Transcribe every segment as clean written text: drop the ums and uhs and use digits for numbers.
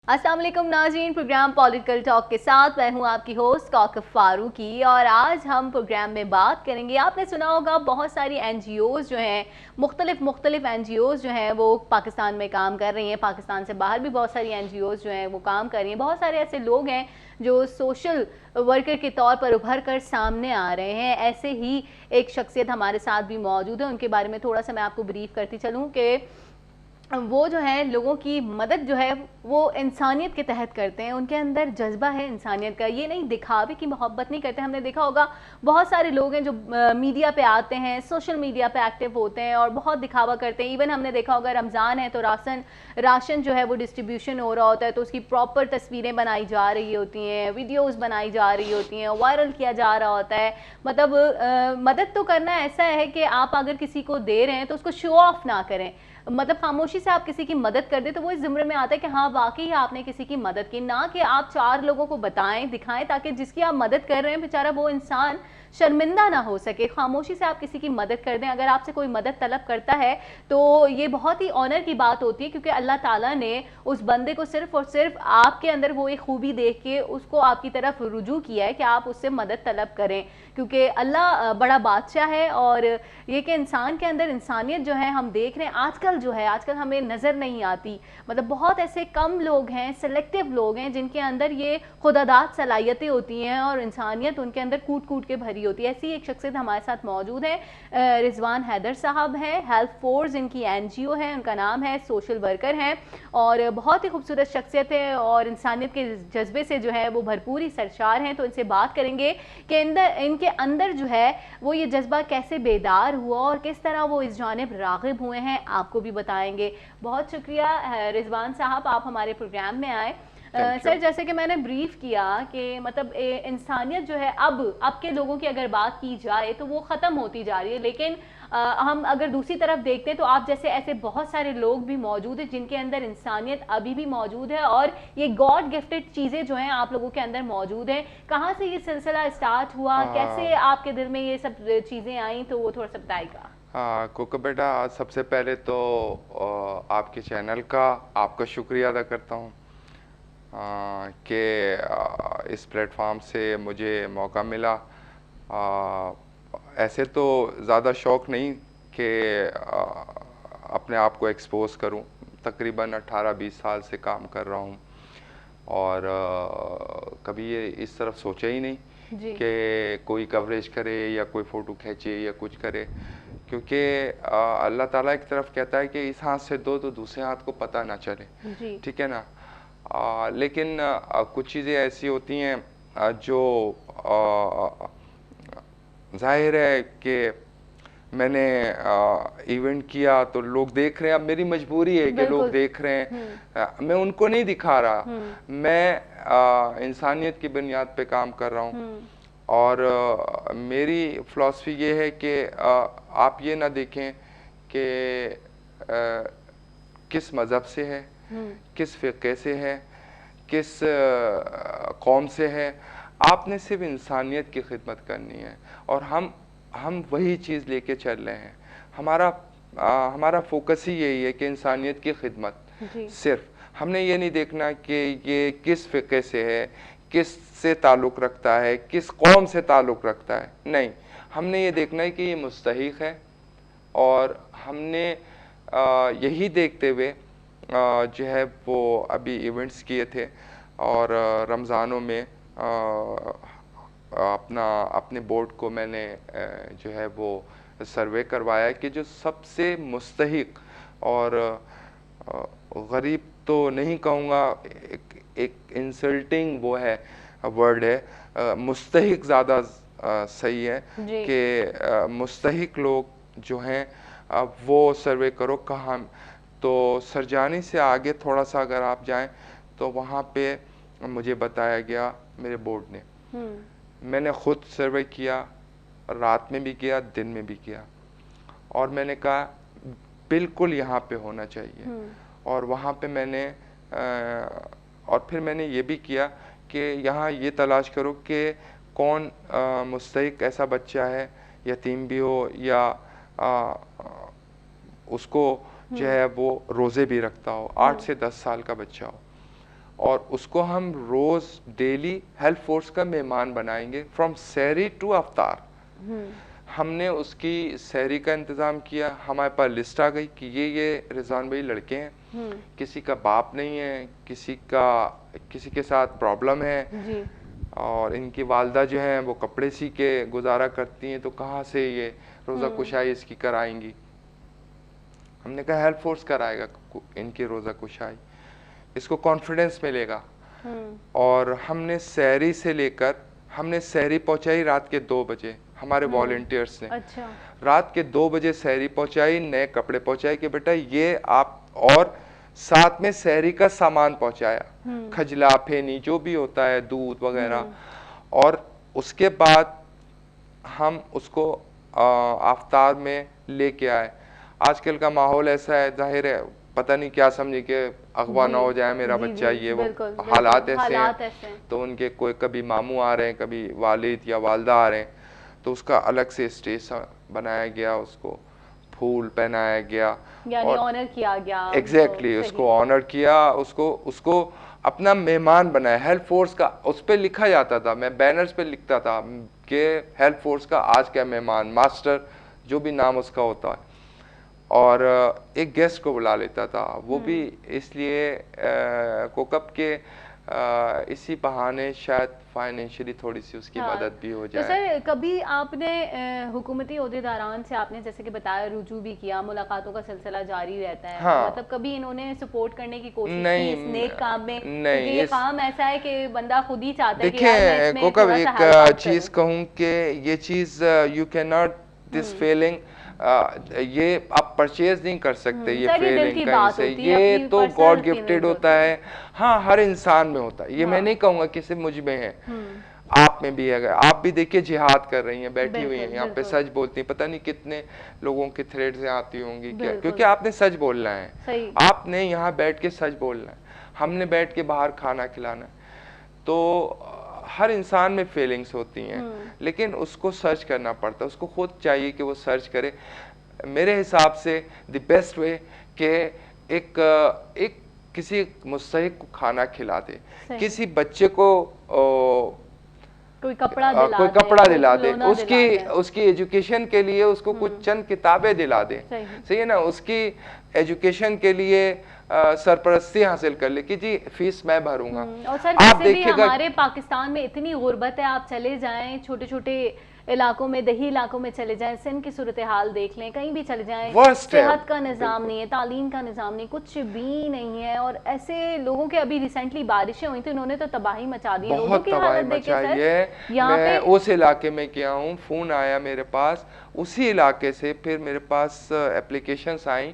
अस्सलाम वालेकुम नाज़रीन, प्रोग्राम पॉलिटिकल टॉक के साथ मैं हूं आपकी होस्ट कौकब फारूकी। और आज हम प्रोग्राम में बात करेंगे, आपने सुना होगा बहुत सारी एनजीओज़ जो हैं, मुख्तलिफ एनजीओज़ जो हैं वो पाकिस्तान में काम कर रही हैं। पाकिस्तान से बाहर भी बहुत सारी एनजीओज़ जो हैं वो काम कर रही हैं। बहुत सारे ऐसे लोग हैं जो सोशल वर्कर के तौर पर उभर कर सामने आ रहे हैं। ऐसे ही एक शख्सियत हमारे साथ भी मौजूद है, उनके बारे में थोड़ा सा मैं आपको ब्रीफ करती चलूँ कि वो जो है लोगों की मदद जो है वो इंसानियत के तहत करते हैं। उनके अंदर जज्बा है इंसानियत का, ये नहीं दिखावे की मोहब्बत नहीं करते। हमने देखा होगा बहुत सारे लोग हैं जो मीडिया पे आते हैं, सोशल मीडिया पे एक्टिव होते हैं और बहुत दिखावा करते हैं। इवन हमने देखा होगा रमज़ान है तो राशन जो है वो डिस्ट्रीब्यूशन हो रहा होता है, तो उसकी प्रॉपर तस्वीरें बनाई जा रही होती हैं, वीडियोज़ बनाई जा रही होती हैं, वायरल किया जा रहा होता है। मतलब मदद तो करना ऐसा है कि आप अगर किसी को दे रहे हैं तो उसको शो ऑफ ना करें। मतलब खामोशी से आप किसी की मदद कर दे तो वो इस ज़िम्मे में आता है कि हाँ वाकई आपने किसी की मदद की, ना कि आप 4 लोगों को बताएं दिखाएं ताकि जिसकी आप मदद कर रहे हैं बेचारा वो इंसान शर्मिंदा ना हो सके। खामोशी से आप किसी की मदद कर दें। अगर आपसे कोई मदद तलब करता है तो ये बहुत ही ऑनर की बात होती है, क्योंकि अल्लाह ताला ने उस बंदे को सिर्फ और सिर्फ आपके अंदर वो एक खूबी देख के उसको आपकी तरफ रुजू किया है कि आप उससे मदद तलब करें, क्योंकि अल्लाह बड़ा बादशाह है। और ये कि इंसान के अंदर इंसानियत जो है हम देख रहे हैं आजकल हमें नज़र नहीं आती। मतलब बहुत ऐसे कम लोग हैं, सेलेक्टिव लोग हैं जिनके अंदर ये खुदादाद सलाहियतें होती हैं और इंसानियत उनके अंदर कूट कूट के भरी होती है। ऐसी एक शख्सियत हमारे साथ मौजूद है, रिजवान हैदर साहब हैं। हेल्थ फोर्स इनकी एनजीओ है, उनका नाम है, सोशल वर्कर हैं और बहुत ही खूबसूरत शख्सियत है और इंसानियत के जज्बे से जो है वो भरपूर ही सरशार हैं। तो इनसे बात करेंगे कि इनके अंदर जो है वो ये जज्बा कैसे बेदार हुआ और किस तरह वो इस जानिब राग़िब हुए हैं, आपको भी बताएंगे। बहुत शुक्रिया रिजवान साहब, आप हमारे प्रोग्राम में आए। सर, जैसे कि मैंने ब्रीफ किया कि मतलब इंसानियत जो है अब के लोगों की अगर बात की जाए तो वो ख़त्म होती जा रही है, लेकिन हम अगर दूसरी तरफ देखते हैं तो आप जैसे ऐसे बहुत सारे लोग भी मौजूद हैं जिनके अंदर इंसानियत अभी भी मौजूद है और ये गॉड गिफ्टेड चीज़ें जो हैं आप लोगों के अंदर मौजूद हैं। कहाँ से ये सिलसिला स्टार्ट हुआ, कैसे आपके दिल में ये सब चीज़ें आई, तो वो थोड़ा सा बताइएगा। हाँ कोको बेटा, सबसे पहले तो आपके चैनल का आपका शुक्रिया अदा करता हूँ कि इस प्लेटफॉर्म से मुझे मौका मिला। ऐसे तो ज़्यादा शौक़ नहीं कि अपने आप को एक्सपोज़ करूँ। तकरीबन 18-20 साल से काम कर रहा हूँ और कभी ये इस तरफ सोचा ही नहीं कि कोई कवरेज करे या कोई फ़ोटो खींचे या कुछ करे, क्योंकि अल्लाह ताला एक तरफ कहता है कि इस हाथ से दो तो दूसरे हाथ को पता ना चले, ठीक है ना। लेकिन कुछ चीज़ें ऐसी होती हैं जो जाहिर है कि मैंने इवेंट किया तो लोग देख रहे हैं। अब मेरी मजबूरी है कि लोग देख रहे हैं, मैं उनको नहीं दिखा रहा, मैं इंसानियत की बुनियाद पे काम कर रहा हूँ। और मेरी फ़िलासफ़ी ये है कि आप ये ना देखें कि किस मज़हब से है, किस फ़िक़े से है, किस कौम से है। आपने सिर्फ इंसानियत की खिदमत करनी है और हम वही चीज़ लेके चल रहे हैं। हमारा फोकस ही यही है कि इंसानियत की खिदमत। सिर्फ हमने ये नहीं देखना कि ये किस फ़िक़े से है, किस से ताल्लुक़ रखता है, किस कौम से ताल्लुक़ रखता है, नहीं। हमने ये देखना है कि ये मुस्तहिक़ है और हमने यही देखते हुए जो है वो अभी इवेंट्स किए थे और रमज़ानों में अपने बोर्ड को मैंने जो है वो सर्वे करवाया कि जो सबसे मुस्तहिक़ और गरीब तो नहीं कहूँगा, एक इंसल्टिंग वो है वर्ड है, मुस्तहिक़ ज़्यादा सही है कि मुस्तहिक़ लोग जो हैं अब वो सर्वे करो। कहाँ तो सरजानी से आगे थोड़ा सा अगर आप जाएं तो वहाँ पे मुझे बताया गया, मेरे बोर्ड ने, मैंने ख़ुद सर्वे किया, रात में भी किया, दिन में भी किया, और मैंने कहा बिल्कुल यहाँ पे होना चाहिए। और वहाँ पे मैंने और फिर मैंने ये भी किया कि यहाँ ये तलाश करो कि कौन मुस्तहिक़ ऐसा बच्चा है, यतीम भी हो या उसको जो है वो रोज़े भी रखता हो, 8 से 10 साल का बच्चा हो। और उसको हम रोज डेली हेल्थ फोर्स का मेहमान बनाएंगे फ्रॉम सहरी टू अफ्तार। हमने उसकी सहरी का इंतजाम किया, हमारे पास लिस्ट आ गई कि ये रिजवान भाई लड़के हैं, किसी का बाप नहीं है, किसी के साथ प्रॉब्लम है जी। और इनकी वालदा जो हैं वो कपड़े सी के गुजारा करती हैं, तो कहाँ से ये रोज़ा कुशाई इसकी कराएंगी। हमने कहा हेल्थ फोर्स कराएगा इनकी रोज़ा कुशाई, इसको कॉन्फिडेंस मिलेगा। और हमने सहरी से लेकर हमने सहरी पहुंचाई रात के 2 बजे हमारे वॉलंटियर्स ने। अच्छा। रात के 2 बजे सहरी पहुंचाई, नए कपड़े पहुंचाए कि बेटा ये आप, और साथ में सहरी का सामान पहुंचाया, खजला फेनी जो भी होता है, दूध वगैरह। और उसके बाद हम उसको आफ्तार में लेके आए। आजकल का माहौल ऐसा है, जाहिर है पता नहीं क्या समझे कि अगवा ना हो जाए मेरा बच्चा, ये वो हालात ऐसे हैं। तो उनके कोई कभी मामू आ रहे हैं, कभी वालिद या वालदा आ रहे हैं, तो उसका अलग से स्टेज बनाया गया, उसको फूल पहनाया गया, यानी ऑनर किया गया। एग्जैक्टली उसको ऑनर किया, उसको अपना मेहमान बनाया। हेल्थ फोर्स का उस पर लिखा जाता था, मैं बैनर्स पे लिखता था कि हेल्थ फोर्स का आज का मेहमान, मास्टर जो भी नाम उसका होता है, और एक गेस्ट को बुला लेता था। वो भी इसलिए कोकब के इसी बहाने शायद फाइनेंशियली थोड़ी सी उसकी मदद भी हो जाए। तो सर कभी आपने हुकूमती ओहदेदारान से, आपने जैसे कि बताया, रुजू भी किया, मुलाकातों का सिलसिला जारी रहता है, मतलब कभी इन्होंने सपोर्ट करने की कोशिश की इस नेक काम में? नहीं, ये काम ऐसा है कि बंदा खुद ही चाहता है। देखिए कोकब, एक चीज कहूँ कि ये चीज you can not this feeling, ये आप परचेज नहीं कर सकते ये फीलिंग कहीं से, ये तो गॉड गिफ्टेड होता है। हाँ, हर इंसान में होता है ये। मैं नहीं कहूँगा कि सिर्फ मुझ में है, आप में भी है। आप भी देखिए जिहाद कर रही हैं, बैठी हुई हैं यहाँ पे, सच बोलती हैं, पता नहीं कितने लोगों के थ्रेड से आती होंगी क्या, क्योंकि आपने सच बोलना है, आपने यहाँ बैठ के सच बोलना है, हमने बैठ के बाहर खाना खिलाना है। तो हर इंसान में फीलिंग्स होती हैं, लेकिन उसको सर्च करना पड़ता है, उसको खुद चाहिए कि वो सर्च करे। मेरे हिसाब से द बेस्ट वे कि एक किसी मुस्तहिक को खाना खिला दे, किसी बच्चे को कोई कपड़ा दिला दे, उसकी एजुकेशन के लिए उसको कुछ चंद किताबें दिला दे, सही है ना, उसकी एजुकेशन के लिए सरपरस्ती हासिल कर ले कि जी फीस मैं भरूंगा। और सर आप देखिएगा हमारे पाकिस्तान में इतनी गुर्बत है, आप चले जाएं छोटे छोटे इलाकों में, दही इलाकों में चले जाएं, सिंध की सूरत हाल देख लें, कहीं भी चले जाएं, सेहत का निज़ाम नहीं है, तालीम का निज़ाम नहीं, कुछ भी नहीं है। और ऐसे लोगों के, अभी रिसेंटली बारिशें हुई थी, उन्होंने तो तबाही मचा दी, बहुत तबाही मचाई है। मैं उस इलाके में गया हूँ, फोन आया मेरे पास उसी इलाके से, फिर मेरे पास एप्लीकेशंस आई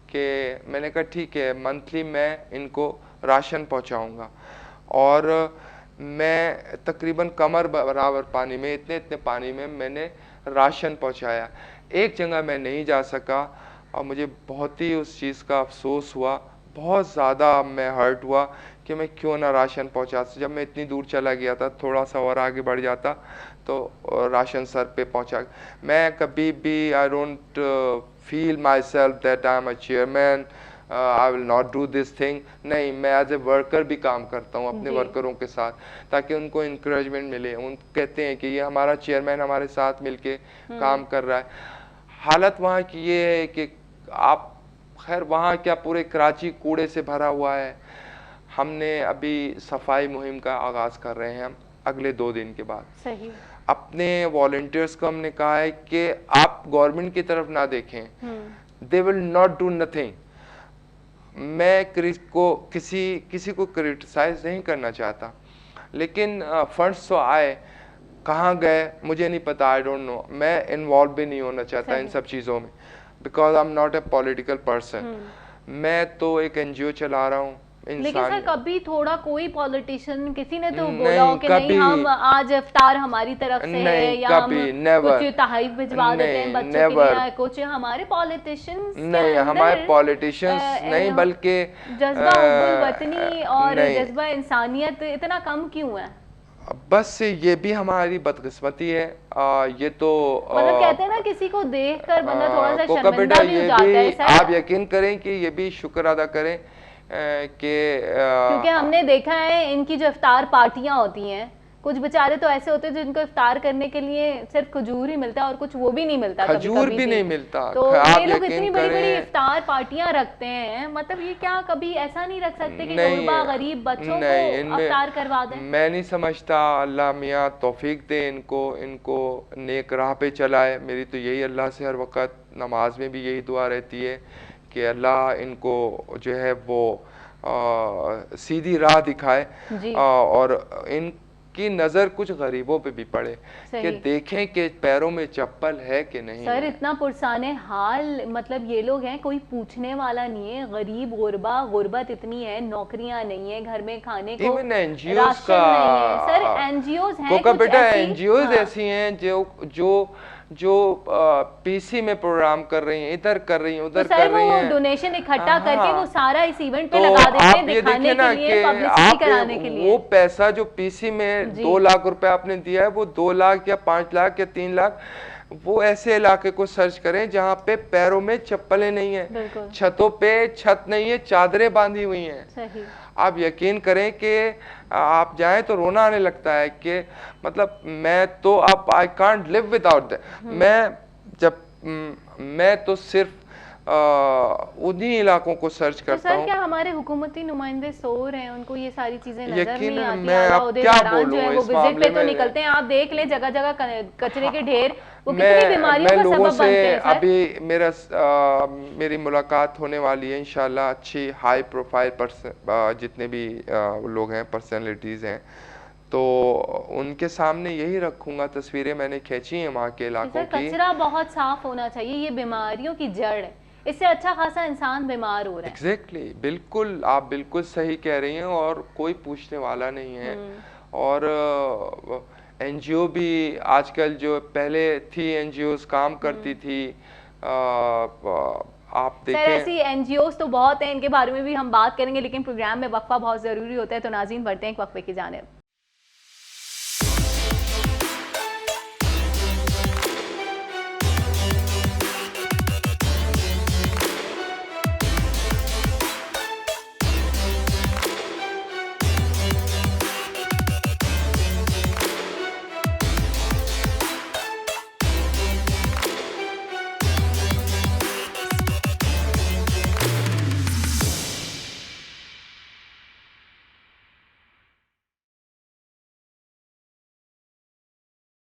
कि मैंने कहा ठीक है, मंथली मैं इनको राशन पहुंचाऊंगा। और मैं तकरीबन कमर बराबर पानी में, इतने पानी में मैंने राशन पहुंचाया। एक जगह मैं नहीं जा सका और मुझे बहुत ही उस चीज़ का अफसोस हुआ, बहुत ज़्यादा मैं हर्ट हुआ कि मैं क्यों ना राशन पहुंचा। जब मैं इतनी दूर चला गया था, थोड़ा सा और आगे बढ़ जाता तो राशन सर पे पहुंचा। मैं कभी भी I don't feel myself that I am a chairman, I will not do this thing। नहीं, मैं एज ए वर्कर भी काम करता हूँ अपने वर्करों के साथ, ताकि उनको इंकरेजमेंट मिले। उन कहते हैं कि ये हमारा चेयरमैन हमारे साथ मिलके काम कर रहा है। हालत वहाँ की ये है कि आप, खैर वहाँ क्या, पूरे कराची कूड़े से भरा हुआ है। हमने अभी सफाई मुहिम का आगाज़ कर रहे हैं हम अगले 2 दिन के बाद। सही। अपने वॉलंटियर्स को हमने कहा है कि आप गवर्नमेंट की तरफ ना देखें, they will not do nothing. मैं किसी को क्रिटिसाइज नहीं करना चाहता, लेकिन फंड्स तो आए, कहाँ गए मुझे नहीं पता, आई डोंट नो। मैं इन्वॉल्व भी नहीं होना चाहता इन सब चीज़ों में, because I am not a political person. मैं तो एक NGO चला रहा हूँ। लेकिन सर कभी थोड़ा कोई पॉलिटिशियन, किसी ने तो बोला हो कि नहीं हम आज इफ्तार हमारी तरफ से है, या हम कुछ तहरीफ भिजवा देते हैं बच्चों के लिए, कुछ हमारे पॉलिटिशियंस नहीं, हमारे पॉलिटिशियंस नहीं, बल्कि जज्बा वतनी और जज्बा इंसानियत इतना कम क्यों है? बस ये भी हमारी बदकिस्मती है। ये तो मतलब कहते हैं ना, किसी को देखकर बंदा थोड़ा सा शर्मिंदा भी हो जाता है। आप यकीन करें कि ये भी शुक्र अदा करें क्योंकि हमने देखा है इनकी जो इफ्तार पार्टियां होती हैं, कुछ बेचारे तो ऐसे होते हैं जिनको इफ्तार करने के लिए सिर्फ खजूर ही मिलता है और कुछ वो भी नहीं मिलता, खजूर भी नहीं मिलता। तो ये लोग इतनी बड़ी बड़ी इफ्तार पार्टियां रखते हैं, मतलब ये क्या कभी ऐसा नहीं रख सकते कि गुरबा गरीब बच्चों को इफ्तार करवा दें? मैं नहीं समझता। अल्लाह मियाँ तौफीक दे इनको नेक राह पे चलाए। मेरी तो यही अल्लाह से हर वक्त नमाज में भी यही दुआ रहती है कि अल्लाह इनको जो है वो सीधी राह दिखाए और की नजर कुछ गरीबों पे भी पड़े कि देखें कि पैरों में चप्पल है कि नहीं। सर इतना पुरसाने हाल, मतलब ये लोग हैं, कोई पूछने वाला नहीं है, गरीब गुर्बत इतनी है, नौकरियां नहीं है, घर में खाने को एनजीओज का नहीं है। सर एनजीओज हैं कुछ बेटा, एनजीओज ऐसी हैं जो पीसी में प्रोग्राम कर रही हैं, इधर कर रही हैं, उधर कर रही हैं, डोनेशन इकट्ठा करके वो सारा इस इवेंट पे लगा देते हैं, दिखाने के लिए, पब्लिसिटी कराने के लिए। वो पैसा जो पीसी में 2 लाख रुपए आपने दिया है, वो 2 लाख या 5 लाख या 3 लाख वो ऐसे इलाके को सर्च करें जहाँ पे पैरों में चप्पलें नहीं है, छतों पे छत नहीं है, चादरें बांधी हुई हैं। आप यकीन करें कि आप जाएं तो रोना आने लगता है कि मतलब मैं तो अब I can't live without that. मैं तो सिर्फ उन्हीं इलाकों को सर्च करता हूँ। क्या हमारे हुकूमती नुमाइंदे सो रहे हैं, उनको ये सारी चीजें नजर नहीं आती? मैं अब क्या बोलूं वो विजिट पे तो निकलते हैं, आप देख लें जगह जगह कचरे के ढेर, वो कितनी बीमारियों का सबब बनते हैं। अभी मेरी मुलाकात होने वाली है इंशाल्लाह, अच्छी हाई प्रोफाइल जितने भी लोग हैं, पर्सनैलिटीज हैं, तो उनके सामने यही रखूंगा। तस्वीरें मैंने खींची हैं वहाँ के इलाकों की। कचरा बहुत साफ होना चाहिए, ये बीमारियों की जड़ है, इससे अच्छा खासा इंसान बीमार हो रहा है। एग्जैक्टली, बिल्कुल, आप बिल्कुल सही कह रही हैं, और कोई पूछने वाला नहीं है। और एनजीओ भी आजकल, जो पहले थी एनजीओज काम करती थी, आप देखें। सर ऐसी एनजीओज तो बहुत हैं, इनके बारे में भी हम बात करेंगे, लेकिन प्रोग्राम में वक्फा बहुत ज़रूरी होता है, तो नाज़रीन बढ़ते हैं एक वक्फे की जानिब।